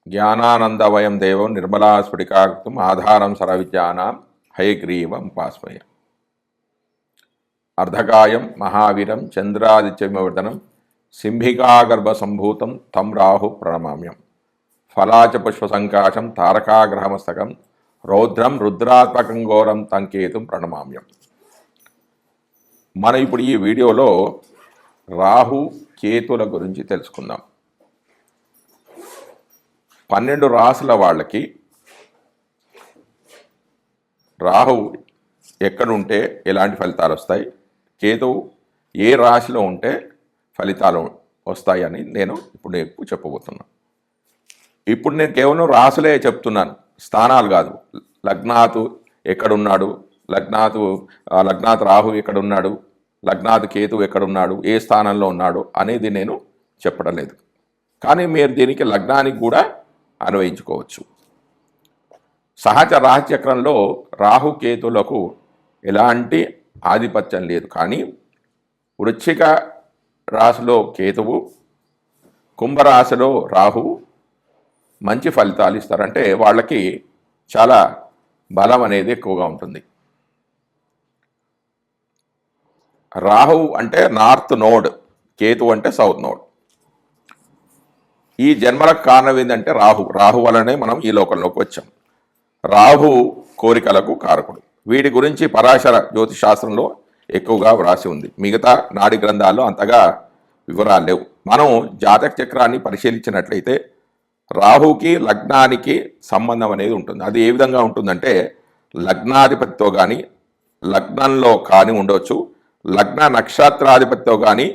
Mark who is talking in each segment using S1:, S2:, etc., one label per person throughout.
S1: జ్ఞానానందవయం దేవం నిర్మలా స్ఫటికాకృతం ఆధారం సర్వవిద్యానాం హయగ్రీవం ఉపాస్మయ. అర్ధకాయం మహావీరం చంద్రాదిత్యవివర్ధనం సింహికాగర్భ సంభూతం తం రాహు ప్రణమామ్యం. ఫలాచ పుష్పసంకాశం తారకాగ్రహమస్తకం రౌద్రం రుద్రాత్మకం ఘోరం తంకేతుం ప్రణమామ్యం. మనం ఇప్పుడు ఈ వీడియోలో రాహు కేతుల గురించి తెలుసుకుందాం. 12 రాసుల వాళ్ళకి రాహు ఎక్కడుంటే ఎలాంటి ఫలితాలు వస్తాయి, కేతువు ఏ రాశిలో ఉంటే ఫలితాలు వస్తాయని నేను ఇప్పుడు నీకు చెప్పబోతున్నాను. ఇప్పుడు నేను కేవలం రాసులే చెప్తున్నాను, స్థానాలు కాదు. లగ్నాతు ఎక్కడున్నాడు, లగ్నాత్ రాహు ఎక్కడున్నాడు, లగ్నాత్ కేతువు ఎక్కడున్నాడు, ఏ స్థానంలో ఉన్నాడు అనేది నేను చెప్పడం లేదు. కానీ మీరు దీనికి లగ్నానికి కూడా అన్వయించుకోవచ్చు. సహజ రాశిచక్రంలో రాహుకేతులకు ఎలాంటి ఆధిపత్యం లేదు. కానీ వృశ్చిక రాశిలో కేతువు, కుంభరాశిలో రాహువు మంచి ఫలితాలు ఇస్తారు. అంటే వాళ్ళకి చాలా బలం అనేది ఎక్కువగా ఉంటుంది. రాహువు అంటే నార్త్ నోడ్, కేతువు అంటే సౌత్ నోడ్. ఈ జన్మలకు కారణం ఏంటంటే రాహు వలనే మనం ఈ లోకంలోకి వచ్చాం. రాహు కోరికలకు కారకుడు. వీటి గురించి పరాశర జ్యోతిశాస్త్రంలో ఎక్కువగా వ్రాసి ఉంది. మిగతా నాడి గ్రంథాల్లో అంతగా వివరాలు లేవు. మనం జాతక చక్రాన్ని పరిశీలించినట్లయితే రాహుకి లగ్నానికి సంబంధం అనేది ఉంటుంది. అది ఏ విధంగా ఉంటుందంటే లగ్నాధిపతితో కానీ, లగ్నంలో కానీ ఉండవచ్చు, లగ్న నక్షత్రాధిపతితో కానీ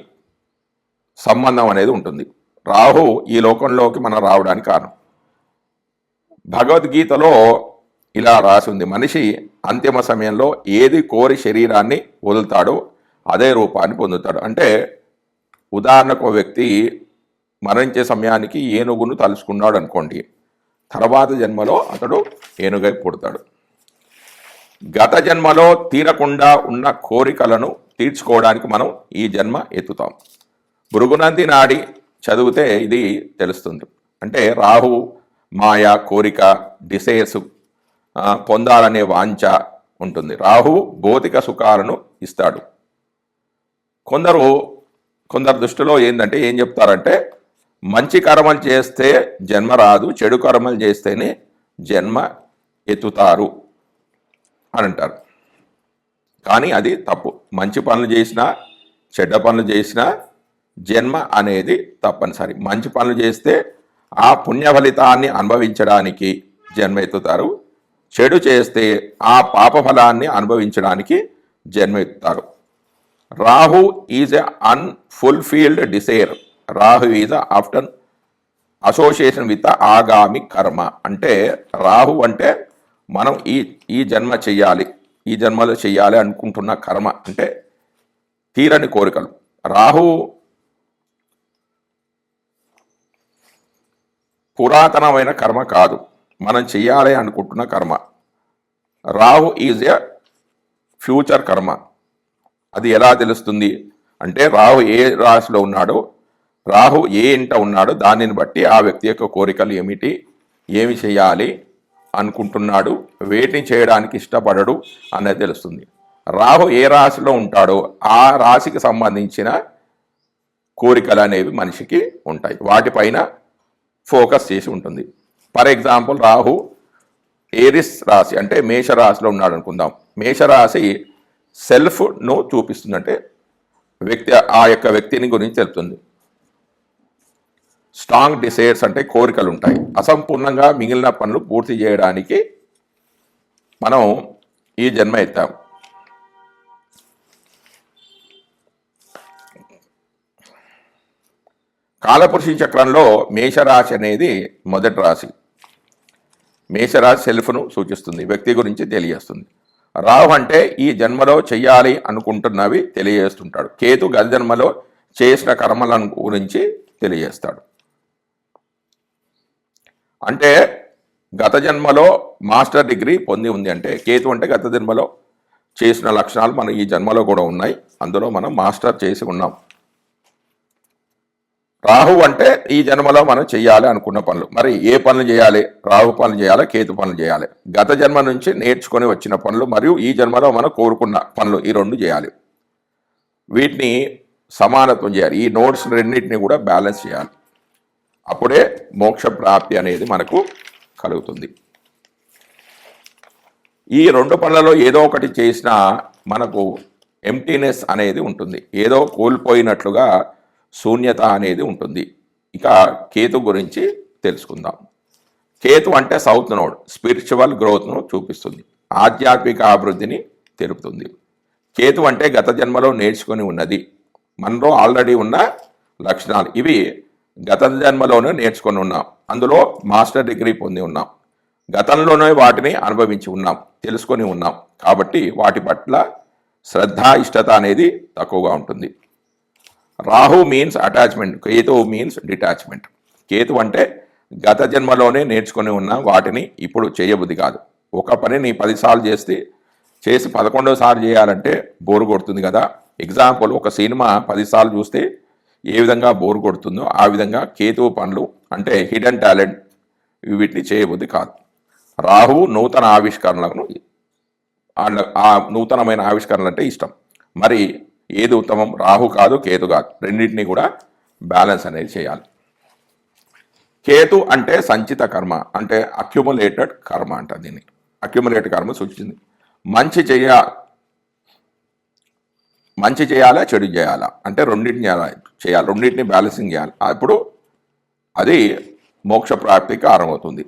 S1: సంబంధం అనేది ఉంటుంది. రాహు ఈ లోకంలోకి మనం రావడానికి కారణం. భగవద్గీతలో ఇలా రాసి ఉంది, మనిషి అంతిమ సమయంలో ఏది కోరి శరీరాన్ని వదులుతాడో అదే రూపాన్ని పొందుతాడు. అంటే ఉదాహరణకు ఒక వ్యక్తి మరణించే సమయానికి ఏనుగును తలుచుకున్నాడు అనుకోండి, తర్వాత జన్మలో అతడు ఏనుగై పుడతాడు. గత జన్మలో తీరకుండా ఉన్న కోరికలను తీర్చుకోవడానికి మనం ఈ జన్మ ఎత్తుతాం. భృగునంది నాడి చదివితే ఇది తెలుస్తుంది. అంటే రాహు మాయ, కోరిక, డిసైర్స్, పొందాలనే వాంఛ ఉంటుంది. రాహు భౌతిక సుఖాలను ఇస్తాడు. కొందరు దృష్టిలో ఏంటంటే ఏం చెప్తారంటే మంచి కర్మలు చేస్తే జన్మ రాదు, చెడు కర్మలు చేస్తేనే జన్మ ఎత్తుతారు అని అంటారు. కానీ అది తప్పు. మంచి పనులు చేసినా చెడ్డ పనులు చేసినా జన్మ అనేది తప్పనిసరి. మంచి పనులు చేస్తే ఆ పుణ్య ఫలితాన్ని అనుభవించడానికి జన్మ ఎత్తుతారు, చెడు చేస్తే ఆ పాప ఫలాన్ని అనుభవించడానికి జన్మ ఎత్తుతారు. Rahu is a unfulfilled desire. Rahu is after association with agami karma. అంటే రాహు అంటే మనం ఈ జన్మ చెయ్యాలి, ఈ జన్మలో చెయ్యాలి అనుకుంటున్న కర్మ, అంటే తీరని కోరికలు. రాహు పురాతనమైన కర్మ కాదు, మనం చెయ్యాలి అనుకుంటున్న కర్మ. రాహు ఈజ్ ఎ ఫ్యూచర్ కర్మ. అది ఎలా తెలుస్తుంది అంటే రాహు ఏ రాశిలో ఉన్నాడో, రాహు ఏ ఇంట ఉన్నాడో దానిని బట్టి ఆ వ్యక్తి యొక్క కోరికలు ఏమిటి, ఏమి చేయాలి అనుకుంటున్నాడు, వేటిని చేయడానికి ఇష్టపడడు అనేది తెలుస్తుంది. రాహు ఏ రాశిలో ఉంటాడో ఆ రాశికి సంబంధించిన కోరికలు అనేవి మనిషికి ఉంటాయి, వాటిపైన ఫోకస్ చేసి ఉంటుంది. ఫర్ ఎగ్జాంపుల్ రాహు ఏరిస్ రాశి అంటే మేషరాశిలో ఉన్నాడు అనుకుందాం. మేషరాశి సెల్ఫ్ను చూపిస్తుందంటే ఆ యొక్క వ్యక్తిని గురించి తెలుపుతుంది. స్ట్రాంగ్ డిసైర్స్ అంటే కోరికలు ఉంటాయి. అసంపూర్ణంగా మిగిలిన పనులు పూర్తి చేయడానికి మనం ఈ జన్మ ఎత్తాం. కాలపురుష చక్రంలో మేషరాశి అనేది మొదటి రాశి. మేషరాశి సెల్ఫ్ను సూచిస్తుంది, వ్యక్తి గురించి తెలియజేస్తుంది. రాహు అంటే ఈ జన్మలో చెయ్యాలి అనుకుంటున్నవి తెలియజేస్తుంటాడు. కేతు గత జన్మలో చేసిన కర్మల గురించి తెలియజేస్తాడు. అంటే గత జన్మలో మాస్టర్ డిగ్రీ పొంది ఉంది అంటే కేతు అంటే గత జన్మలో చేసిన లక్షణాలు మన ఈ జన్మలో కూడా ఉన్నాయి, అందులో మనం మాస్టర్ చేసి ఉన్నాం. రాహు అంటే ఈ జన్మలో మనం చేయాలి అనుకున్న పనులు. మరి ఏ పనులు చేయాలి? రాహు పనులు చేయాలి, కేతు పనులు చేయాలి. గత జన్మ నుంచి నేర్చుకొని వచ్చిన పనులు మరియు ఈ జన్మలో మనం కోరుకున్న పనులు, ఈ రెండు చేయాలి. వీటిని సమానత్వం చేయాలి. ఈ నోట్స్ రెండింటిని కూడా బ్యాలెన్స్ చేయాలి. అప్పుడే మోక్ష ప్రాప్తి అనేది మనకు కలుగుతుంది. ఈ రెండు పనులలో ఏదో ఒకటి చేసినా మనకు ఎంప్టీనెస్ అనేది ఉంటుంది. ఏదో కోల్పోయినట్లుగా శూన్యత అనేది ఉంటుంది. ఇక కేతు గురించి తెలుసుకుందాం. కేతు అంటే సౌత్ నోడ్, స్పిరిచువల్ గ్రోత్ను చూపిస్తుంది, ఆధ్యాత్మిక అభివృద్ధిని తెలుపుతుంది. కేతు అంటే గత జన్మలో నేర్చుకొని ఉన్నది, మనలో ఆల్రెడీ ఉన్న లక్షణాలు. ఇవి గత జన్మలోనే నేర్చుకొని ఉన్నాం, అందులో మాస్టర్ డిగ్రీ పొంది ఉన్నాం, గతంలోనే వాటిని అనుభవించి ఉన్నాం, తెలుసుకొని ఉన్నాం. కాబట్టి వాటి పట్ల శ్రద్ధ, ఇష్టత అనేది తక్కువగా ఉంటుంది. Rahu means attachment, Ketu means detachment. Ketu అంటే గత జన్మలోనే నేర్చుకొని ఉన్న వాటిని ఇప్పుడు చేయబుద్ధి కాదు. ఒక పనిని 10 సార్లు చేసి 11వ సార్లు చేయాలంటే బోరు కొడుతుంది కదా. ఎగ్జాంపుల్, ఒక సినిమా 10 సార్లు చూస్తే ఏ విధంగా బోరు కొడుతుందో ఆ విధంగా కేతువు పనులు అంటే హిడెన్ టాలెంట్, వీటిని చేయబుద్ధి కాదు. రాహువు నూతన ఆవిష్కరణలను, ఆ నూతనమైన ఆవిష్కరణలు అంటే ఇష్టం. మరి ఏది ఉత్తమం? రాహు కాదు, కేతు కాదు, రెండింటినీ కూడా బ్యాలెన్స్ అనేది చేయాలి. కేతు అంటే సంచిత కర్మ, అంటే అక్యుములేటెడ్ కర్మ అంట. దీన్ని అక్యుములేటెడ్ కర్మ సూచించింది. మంచి చేయాలా, చెడు చేయాలా అంటే రెండింటిని చేయాలి, రెండింటిని బ్యాలెన్సింగ్ చేయాలి. అప్పుడు అది మోక్ష ప్రాప్తికి కారణమవుతుంది.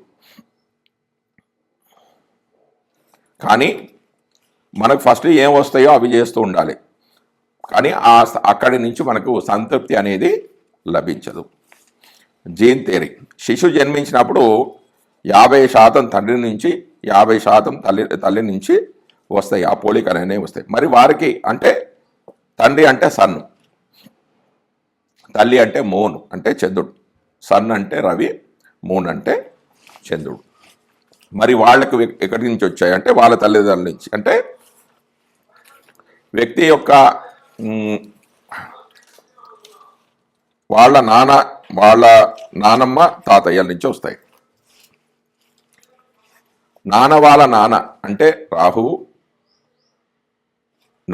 S1: కానీ మనకు ఫస్ట్ ఏం వస్తాయో అవి చేస్తూ ఉండాలి. కానీ అక్కడి నుంచి మనకు సంతృప్తి అనేది లభించదు. జీన్ థియరీ, శిశువు జన్మించినప్పుడు 50% తండ్రి నుంచి 50% తల్లి నుంచి వస్తాయి, ఆ పోలికలు అనేవి వస్తాయి. మరి వారికి అంటే తండ్రి అంటే సన్, తల్లి అంటే మూన్ అంటే చంద్రుడు, సన్ అంటే రవి, మూన్ అంటే చంద్రుడు. మరి వాళ్ళకు ఎక్కడి నుంచి వచ్చాయి అంటే వాళ్ళ తల్లిదండ్రుల నుంచి. అంటే వ్యక్తి యొక్క వాళ్ళ నానమ్మ తాతయ్యల నుంచి వస్తాయి. నాన్న వాళ్ళ నాన్న అంటే రాహువు,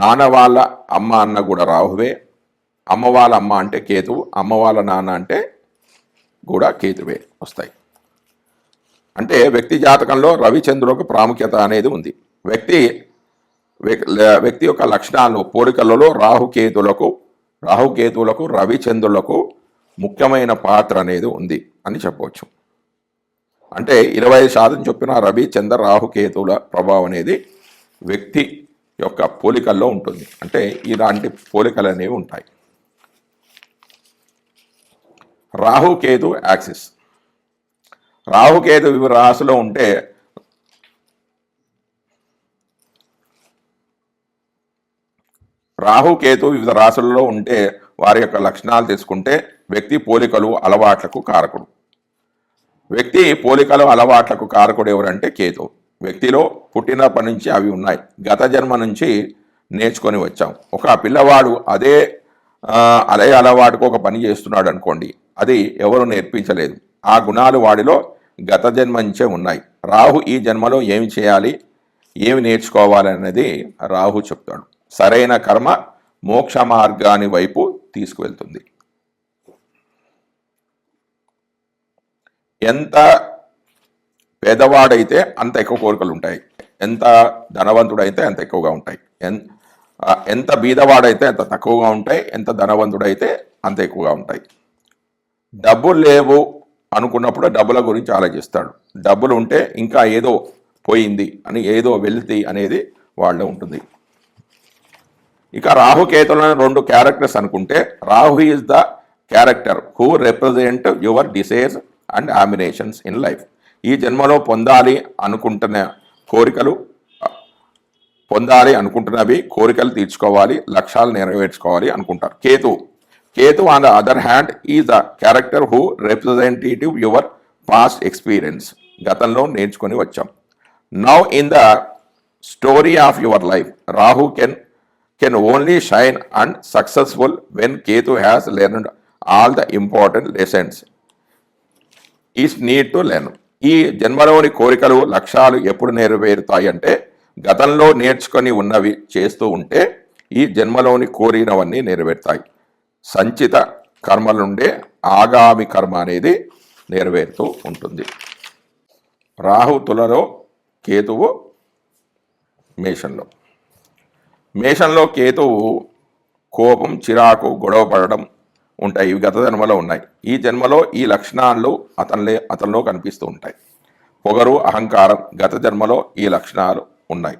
S1: నాన్న వాళ్ళ అమ్మ అన్న కూడా రాహువే, అమ్మ వాళ్ళ అమ్మ అంటే కేతువు, అమ్మ వాళ్ళ నాన్న అంటే కూడా కేతువే వస్తాయి. అంటే వ్యక్తి జాతకంలో రవిచంద్రులకు ప్రాముఖ్యత అనేది ఉంది. వ్యక్తి యొక్క లక్షణాలు, పోలికలలో రాహుకేతువులకు రవిచంద్రులకు ముఖ్యమైన పాత్ర అనేది ఉంది అని చెప్పవచ్చు. అంటే 25% చొప్పున రవి, చంద్ర, రాహుకేతువుల ప్రభావం అనేది వ్యక్తి యొక్క పోలికల్లో ఉంటుంది. అంటే ఇలాంటి పోలికలు అనేవి ఉంటాయి. రాహుకేతు యాక్సిస్, రాహుకేతు వివిధ రాశిలో ఉంటే రాహుకేతు వివిధ రాశులలో ఉంటే వారి యొక్క లక్షణాలు తీసుకుంటే వ్యక్తి పోలికలు, అలవాట్లకు కారకుడు. వ్యక్తి పోలికలు, అలవాట్లకు కారకుడు ఎవరంటే కేతు. వ్యక్తిలో పుట్టినప్పటి నుంచి అవి ఉన్నాయి, గత జన్మ నుంచి నేర్చుకొని వచ్చాం. ఒక పిల్లవాడు అదే అలవాటుకు ఒక పని చేస్తున్నాడు అనుకోండి, అది ఎవరు నేర్పించలేదు. ఆ గుణాలు వాడిలో గత జన్మ నుంచే ఉన్నాయి. రాహు ఈ జన్మలో ఏమి చేయాలి, ఏమి నేర్చుకోవాలి అనేది రాహు చెప్తాడు. సరైన కర్మ మోక్ష మార్గాని వైపు తీసుకువెళ్తుంది. ఎంత పేదవాడైతే అంత ఎక్కువ కోరికలు ఉంటాయి, ఎంత ధనవంతుడైతే అంత ఎక్కువగా ఉంటాయి. ఎంత బీదవాడైతే అంత తక్కువగా ఉంటాయి, ఎంత ధనవంతుడైతే అంత ఎక్కువగా ఉంటాయి. డబ్బులు లేవు అనుకున్నప్పుడు డబ్బుల గురించి ఆలోచిస్తాడు. డబ్బులు ఉంటే ఇంకా ఏదో పోయింది అని, ఏదో వెల్తీ అనేది వాళ్ళలో ఉంటుంది. ఇక రాహుకేతులను 2 క్యారెక్టర్స్ అనుకుంటే, Rahu is the character who represent your desires and ambitions in life. ఈ జన్మలో పొందాలి అనుకుంటున్నవి, కోరికలు తీర్చుకోవాలి, లక్ష్యాలు నెరవేర్చుకోవాలి అనుకుంటారు. Ketu on the other hand is the character who representative your past experience. గతంలో నేర్చుకొని వచ్చాం. Now in the story of your life, Rahu can only shine and successful when Ketu has learned all the important lessons is need to learn. ఈ జన్మలోని కోరికలు లక్ష్యాలు ఎప్పుడు నెరవేరుతాయి అంటే గతంలో నేర్చుకొని ఉన్నవి చేస్తూ ఉంటే ఈ జన్మలోని కోరినవన్నీ నెరవేరుతాయి. సంచిత కర్మల నుండే ఆగామి కర్మ అనేది నెరవేరుతూ ఉంటుంది. రాహు తులలో, కేతువు మేషంలో. మేషంలో కేతువు కోపం, చిరాకు, గొడవ పడడం ఉంటాయి. ఇవి గత జన్మలో ఉన్నాయి. ఈ జన్మలో ఈ లక్షణాలు అతనిలో కనిపిస్తూ ఉంటాయి. పొగరు, అహంకారం గత జన్మలో ఈ లక్షణాలు ఉన్నాయి.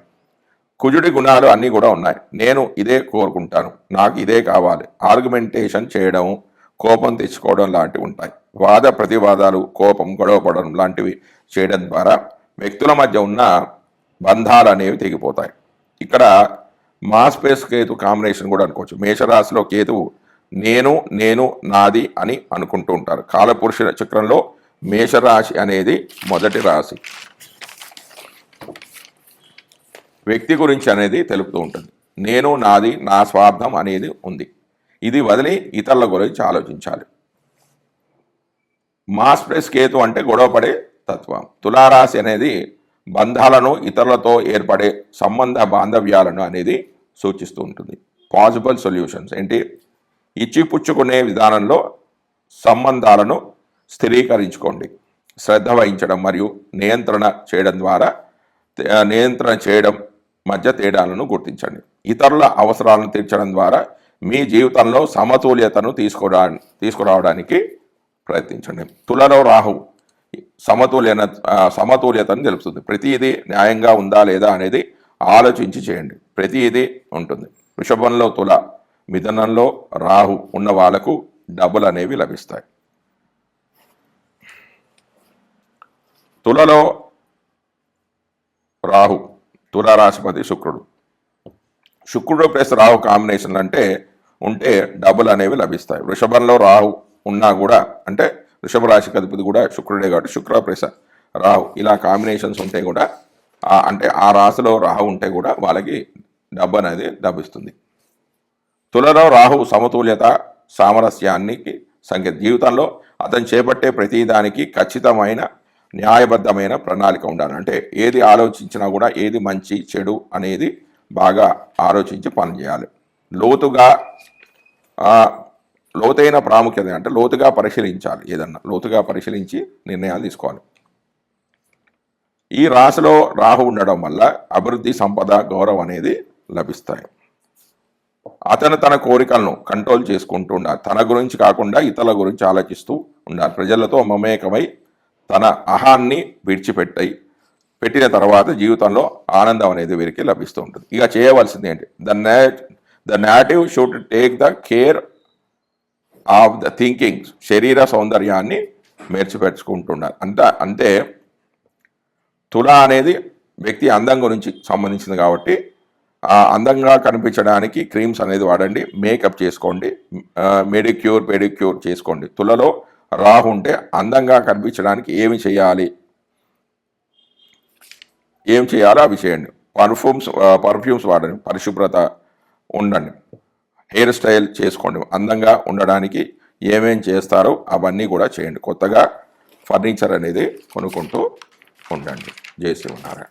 S1: కుజుడి గుణాలు అన్నీ కూడా ఉన్నాయి. నేను ఇదే కోరుకుంటాను, నాకు ఇదే కావాలి, ఆర్గ్యుమెంటేషన్ చేయడం, కోపం తెచ్చుకోవడం లాంటివి ఉంటాయి. వాద ప్రతివాదాలు, కోపం, గొడవ పడడం లాంటివి చేయడం ద్వారా వ్యక్తుల మధ్య ఉన్న బంధాలు అనేవి తెగిపోతాయి. ఇక్కడ మాస్పేస్ కేతు కాంబినేషన్ కూడా అనుకోవచ్చు. మేషరాశిలో కేతువు నేను నాది అని అనుకుంటూ ఉంటారు. కాలపురుష చక్రంలో మేషరాశి అనేది మొదటి రాశి. వ్యక్తి గురించి అనేది తెలుపుతూ ఉంటుంది. నేను, నాది, నా స్వార్థం అనేది ఉంది. ఇది వదిలి ఇతరుల గురించి ఆలోచించాలి. మాస్ ప్లస్ కేతు అంటే గొడవపడే తత్వం. తులారాశి అనేది బంధాలను, ఇతరులతో ఏర్పడే సంబంధ బాంధవ్యాలను అనేది సూచిస్తూ ఉంటుంది. పాసిబుల్ సొల్యూషన్స్ ఏంటి? ఇచ్చిపుచ్చుకునే విధానంలో సంబంధాలను స్థిరీకరించుకోండి. శ్రద్ధ వహించడం మరియు నియంత్రణ చేయడం మధ్య తేడాలను గుర్తించండి. ఇతరుల అవసరాలను తీర్చడం ద్వారా మీ జీవితంలో సమతుల్యతను తీసుకురావడానికి ప్రయత్నించండి. తులలో రాహు సమతుల్యతను తెలుపుతుంది. ప్రతిదీ న్యాయంగా ఉందా లేదా అనేది ఆలోచించి చేయండి. ప్రతిదీ ఉంటుంది. వృషభంలో తుల, మిథునంలో రాహు ఉన్న వాళ్ళకు డబ్బులు అనేవి లభిస్తాయి. తులలో రాహు, తులారాశిపతి శుక్రుడు ప్లస్ రాహు కాంబినేషన్ ఉంటే డబ్బులు అనేవి లభిస్తాయి. వృషభంలో రాహు ఉన్నా కూడా అంటే వృషభ రాశికి అధిపతి కూడా శుక్రుడే కాబట్టి శుక్ర ప్లస్ రాహు ఇలా కాంబినేషన్స్ ఉంటే కూడా అంటే ఆ రాశిలో రాహు ఉంటే కూడా వాళ్ళకి డబ్బు అనేది లభిస్తుంది. తులలో రాహు సమతుల్యత, సామరస్యానికి సంకేతం. జీవితంలో అతను చేపట్టే ప్రతిదానికి ఖచ్చితమైన న్యాయబద్ధమైన ప్రణాళిక ఉండాలి. అంటే ఏది ఆలోచించినా కూడా ఏది మంచి చెడు అనేది బాగా ఆలోచించి పనిచేయాలి. లోతైన ప్రాముఖ్యత అంటే లోతుగా పరిశీలించాలి. ఏదన్నా లోతుగా పరిశీలించి నిర్ణయాలు తీసుకోవాలి. ఈ రాశిలో రాహు ఉండడం వల్ల అభివృద్ధి, సంపద, గౌరవం అనేది లభిస్తాయి. అతను తన కోరికలను కంట్రోల్ చేసుకుంటూ ఉండాలి. తన గురించి కాకుండా ఇతరుల గురించి ఆలోచిస్తూ ఉండాలి. ప్రజలతో మమేకమై తన అహాన్ని పెట్టిన తర్వాత జీవితంలో ఆనందం అనేది వీరికి లభిస్తూ ఉంటుంది. ఇక చేయవలసింది ఏంటి? The native should take the care of the thinking. శరీర సౌందర్యాన్ని మెరుగుపెట్టుకుంటున్నారు. అంటే తుల అనేది వ్యక్తి అందం గురించి సంబంధించింది కాబట్టి అందంగా కనిపించడానికి క్రీమ్స్ అనేది వాడండి, మేకప్ చేసుకోండి, పెడిక్యూర్ చేసుకోండి. తులలో రాహు ఉంటే అందంగా కనిపించడానికి ఏమి చేయాలో అవి చేయండి. పర్ఫ్యూమ్స్ వాడండి, పరిశుభ్రత ఉండండి, హెయిర్ స్టైల్ చేసుకోండి. అందంగా ఉండడానికి ఏమేం చేస్తారో అవన్నీ కూడా చేయండి. కొత్తగా ఫర్నిచర్ అనేది కొనుక్కుంటూ ఉండండి. జై శ్రీమన్నారాయణ.